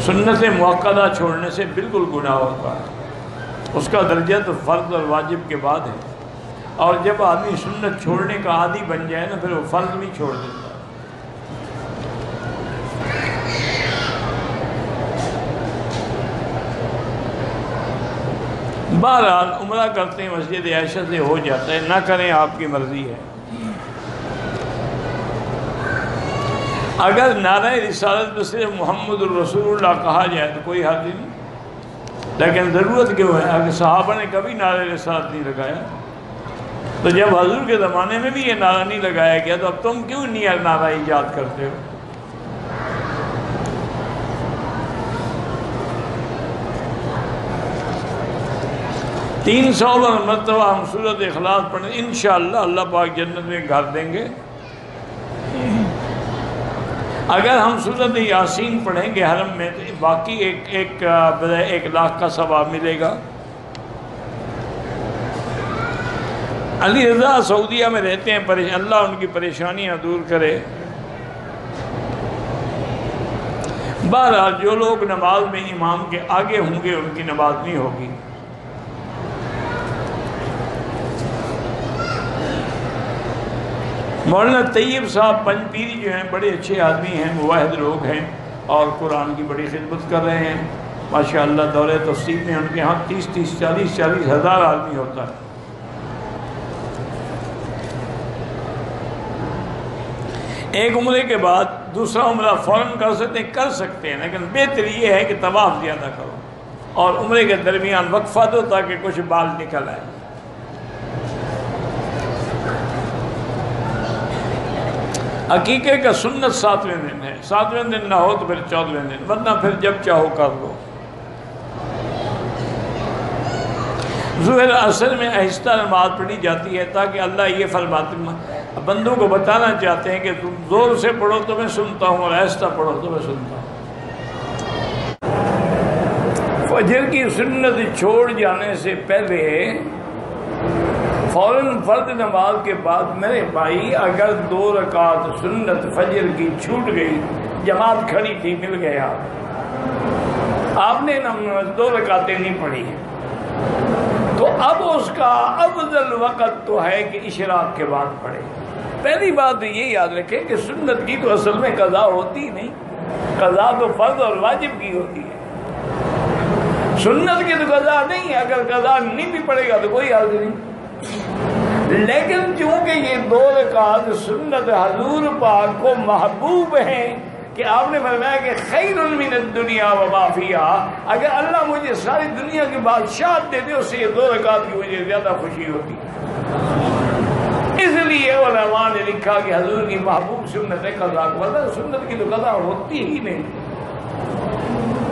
سنت مؤکدہ چھوڑنے سے بالکل گناہ ہوتا ہے، اس کا درجہ تو فرض اور واجب کے بعد ہے، اور جب آدمی سنت چھوڑنے کا عادی بن جائے نا پھر وہ فرض بھی چھوڑ دیتا ہے۔ بہرحال عمرہ کرتے ہیں مسجد عائشہ سے ہو جاتا ہے، نہ کریں آپ کی مرضی ہے۔ اگر نعرہ رسالت میں صرف محمد الرسول اللہ کہا جائے تو کوئی حرج نہیں، لیکن ضرورت کیوں ہے؟ اگر صحابہ نے کبھی نعرہ رسالت نہیں لگایا تو جب حضور کے زمانے میں بھی یہ نعرہ نہیں لگایا گیا تو اب تم کیوں نہیں نعرہ ایجاد کرتے ہو؟ تین 300 مرتبہ ہم سورۃ اخلاص پڑھیں، انشاءاللہ اللہ پاک جنت میں گھر دیں گے۔ اگر ہم سورۃ یاسین پڑھیں گے حرم میں تو باقی ایک لاکھ کا ثواب ملے گا۔ علی رضا سعودیہ میں رہتے ہیں، اللہ ان کی پریشانیاں دور کرے۔ بہرحال جو لوگ نماز میں امام کے آگے ہوں گے ان کی نماز نہیں ہوگی۔ مولانا طیب صاحب پنجپیری جو ہیں بڑے اچھے آدمی ہیں، مواحد لوگ ہیں اور قرآن کی بڑی خدمت کر رہے ہیں ماشاءاللہ۔ دورہ تفسیر میں ان کے ہاں 40 ہزار آدمی ہوتا ہے۔ ایک عمرے کے بعد دوسرا عمرہ فوراً کر سکتے ہیں، لیکن بہتر یہ ہے کہ طواف زیادہ کرو اور عمرے کے درمیان وقفہ دو تاکہ کچھ بال نکل آئے۔ عقیقے کا سنت 7ویں دن ہے، 7ویں دن نہ ہو تو پھر 14ویں دن، ورنہ پھر جب چاہو کر لو۔ ظہر اصل میں آہستہ نماز پڑھی جاتی ہے تاکہ اللہ یہ فرماتے بندوں کو بتانا چاہتے ہیں کہ تم زور سے پڑھو تو میں سنتا ہوں اور آہستہ پڑھو تو میں سنتا ہوں۔ فجر کی سنت چھوڑ جانے سے پہلے فوراً فرض نماز کے بعد میرے بھائی اگر 2 رکعت سنت فجر کی چھوٹ گئی، جماعت کھڑی تھی مل گیا، آپ نے 2 رکعتیں نہیں پڑھی تو اب اس کا افضل وقت تو ہے کہ اشراق کے بعد پڑھے۔ پہلی بات یہ یاد رکھیں کہ سنت کی تو اصل میں قضا ہوتی نہیں، قضا تو فرض اور واجب کی ہوتی ہے، سنت کی تو قضا نہیں ہے۔ اگر قضا نہیں بھی پڑے گا تو کوئی حرج نہیں، لیکن چونکہ یہ 2 رکعت سنت حضور پاک کو محبوب ہیں کہ آپ نے فرمایا کہ خیر من الدنیا وما فیہا، اگر اللہ مجھے ساری دنیا کی بادشاہت دے دے اس سے یہ 2 رکعت کی مجھے زیادہ خوشی ہوتی، اس لیے علماء نے لکھا کہ حضور کی محبوب سنت قضا کو، ورنہ سنت کی تو قضا ہوتی ہی نہیں۔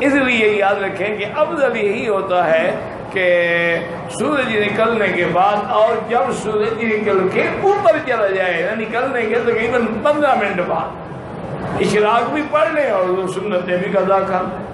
اس لیے یاد رکھیں کہ افضل یہی ہوتا ہے کہ سورج نکلنے کے بعد، اور جب سورج نکل کے اوپر چلا جائے نا نکلنے کے تقریباً 15 منٹ بعد اشراق بھی پڑھ لیں اور سنتیں بھی قضا کر لیں۔